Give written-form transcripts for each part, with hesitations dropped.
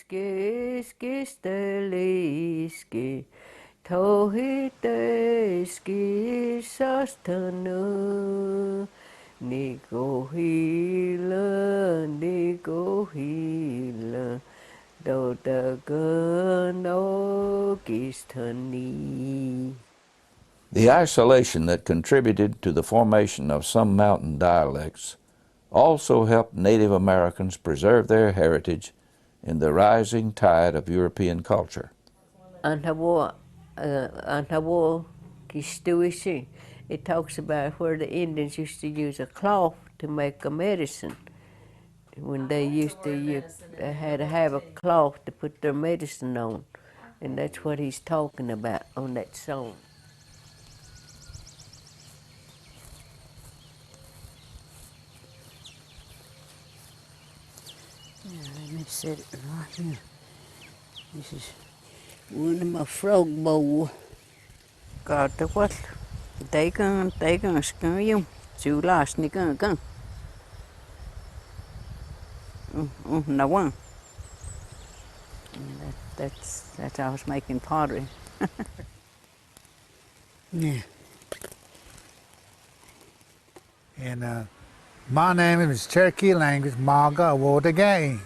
skisteliski, tohiteski sastanu, nikohila, dodaganokistani. The isolation that contributed to the formation of some mountain dialects also helped Native Americans preserve their heritage in the rising tide of European culture. It talks about where the Indians used to use a cloth to make a medicine. When they they had to have a cloth to put their medicine on. And that's what he's talking about on that song. Let me set it right here. This is one of my frog bowl. Got the what? They gonna screw you. Chú last ni gonna. No one. That's how I was making pottery. Yeah. And my name is Cherokee language, Maga Awodagay.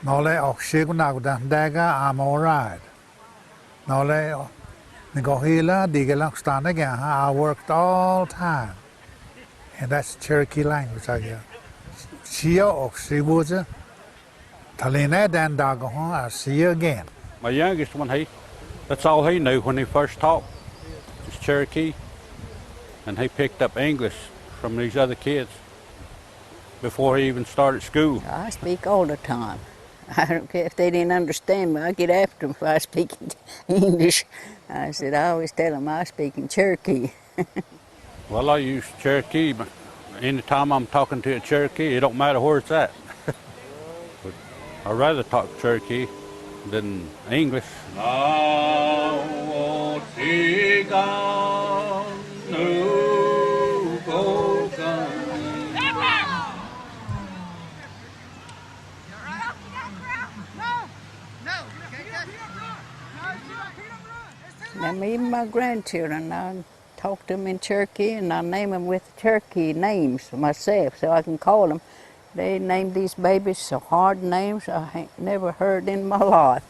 Nole Okshigunagda Daga, I'm all right. Nole Nigohila, Digalakstanaga, I worked all time. And that's Cherokee language, I guess. Shia Okshiwuza, Talina Dan Dagahon, I'll see you again. My youngest one, that's all he knew when he first talked, was Cherokee. And he picked up English from these other kids before he even started school. I speak all the time. I don't care if they didn't understand me. I get after them if I speak English. I said, I always tell them I speak in Cherokee. Well, I use Cherokee, but anytime I'm talking to a Cherokee, it don't matter where it's at. But I'd rather talk Cherokee than English. Now, even my grandchildren, I talk to them in Cherokee, and I name them with Cherokee names myself, so I can call them. They name these babies so hard names I ain't never heard in my life,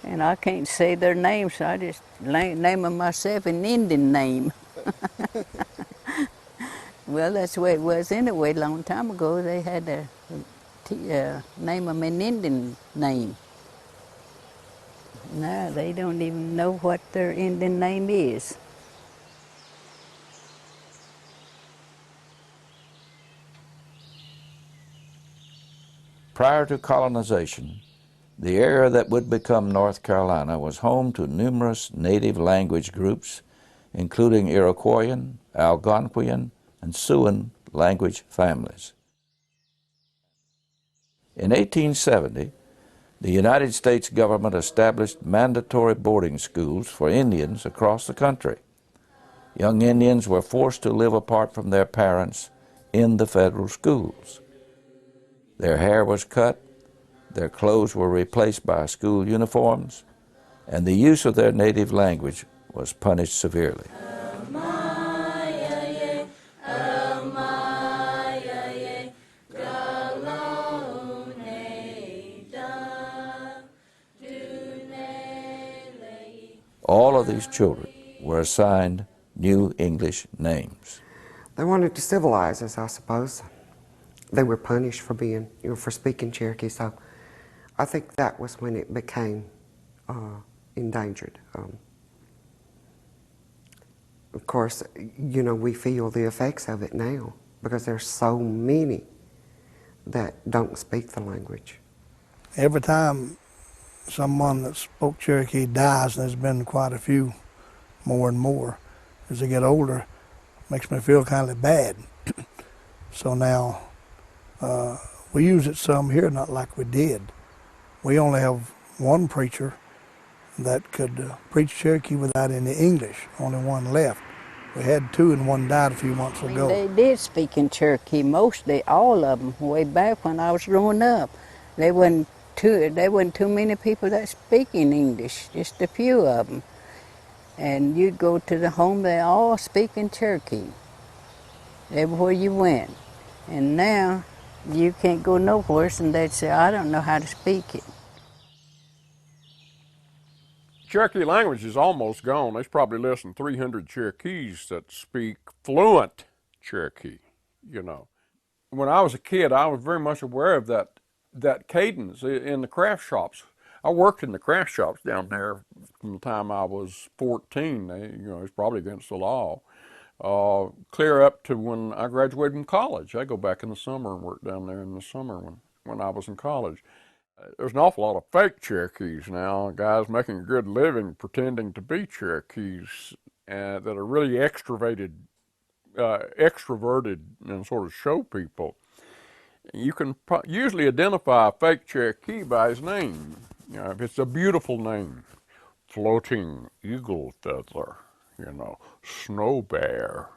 and I can't say their names, so I just name them myself an Indian name. Well, that's the way it was anyway. A long time ago, they had to name them an Indian name. Now they don't even know what their Indian name is. Prior to colonization, the area that would become North Carolina was home to numerous native language groups, including Iroquoian, Algonquian, and Siouan language families. In 1870, the United States government established mandatory boarding schools for Indians across the country. Young Indians were forced to live apart from their parents in the federal schools. Their hair was cut, their clothes were replaced by school uniforms, and the use of their native language was punished severely. All of these children were assigned new English names. They wanted to civilize us, I suppose. They were punished for being, for speaking Cherokee, so I think that was when it became endangered. Of course, we feel the effects of it now because there's so many that don't speak the language. Every time someone that spoke Cherokee dies, and there's been quite a few more and more as they get older, makes me feel kind of bad. So now we use it some here, not like we did. We only have one preacher that could preach Cherokee without any English, only one left. We had two and one died a few months ago. They did speak in Cherokee, mostly all of them, way back when I was growing up. They wouldn't there wasn't too many people that speaking English, just a few of them. And you'd go to the home, they all speaking Cherokee, everywhere you went. And now you can't go nowhere and they'd say, I don't know how to speak it. Cherokee language is almost gone. There's probably less than 300 Cherokees that speak fluent Cherokee, you know. When I was a kid, I was very much aware of that cadence in the craft shops. I worked in the craft shops down there from the time I was 14. It's probably against the law. Clear up to when I graduated from college. I go back in the summer and work down there in the summer when I was in college. There's an awful lot of fake Cherokees now, guys making a good living pretending to be Cherokees that are really extroverted and sort of show people. You can usually identify a fake Cherokee by his name. If it's a beautiful name, Floating Eagle Feather, Snow Bear,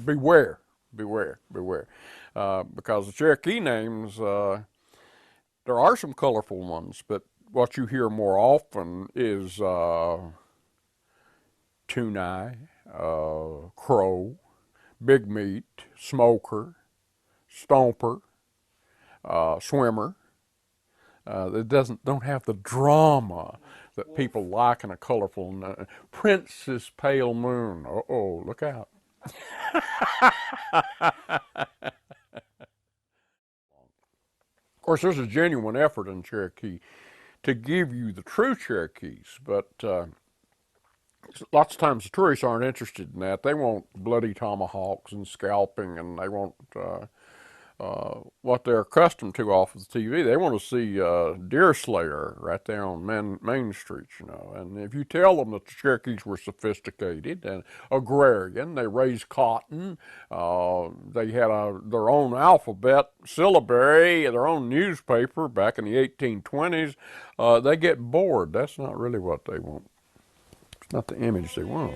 beware, beware, beware. Because the Cherokee names, there are some colorful ones, but what you hear more often is Tune-Eye, Crow, Big Meat, Smoker, Stomper, Swimmer. It don't have the drama that people like in a colorful Princess Pale Moon. Uh-oh, look out. Of course, there's a genuine effort in Cherokee to give you the true Cherokees, but lots of times the tourists aren't interested in that. They want bloody tomahawks and scalping, and they want what they're accustomed to off of the TV. They want to see Deer Slayer right there on Main Street, And if you tell them that the Cherokees were sophisticated and agrarian, they raised cotton, they had their own alphabet, syllabary, their own newspaper back in the 1820s, they get bored. That's not really what they want. It's not the image they want.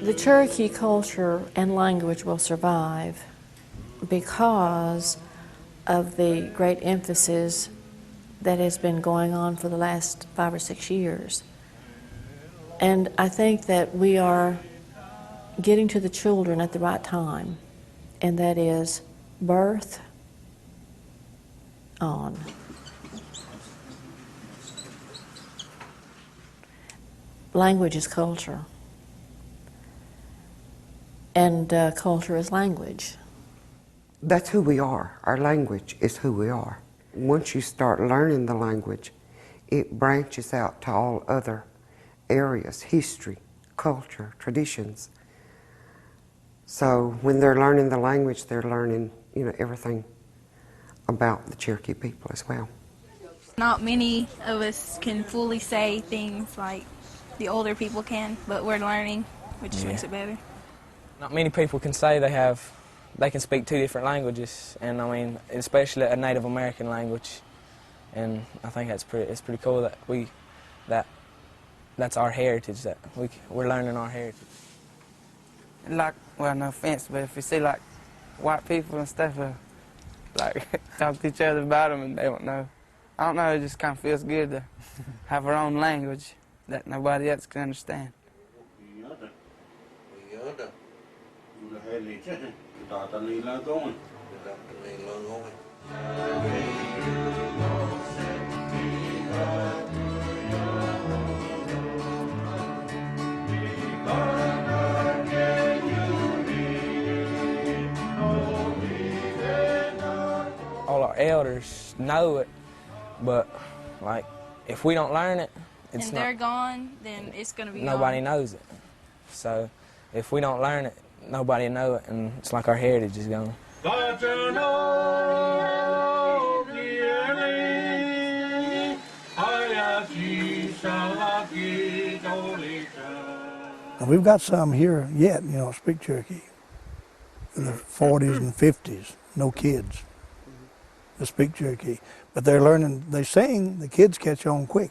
The Cherokee culture and language will survive because of the great emphasis that has been going on for the last 5 or 6 years. And I think that we are getting to the children at the right time, and that is birth on. Language is culture. And culture is language. That's who we are. Our language is who we are. Once you start learning the language, it branches out to all other areas, history, culture, traditions. So when they're learning the language, they're learning, everything about the Cherokee people as well. Not many of us can fully say things like the older people can, but we're learning, which makes it better. Not many people can say they can speak 2 different languages, and I mean, especially a Native American language. And I think it's pretty cool that that's our heritage, that we're learning our heritage. Well, no offense, but if you see white people and stuff, talk to each other about them and they don't know. I don't know, it just kind of feels good to have our own language that nobody else can understand. All our elders know it, but if we don't learn it, and they're gone, then it's going to be nobody knows it. So if we don't learn it, nobody know it, and it's like our heritage is gone. And we've got some here yet, speak Cherokee. In the 40s and 50s, no kids that speak Cherokee. But they're learning, they sing, the kids catch on quick.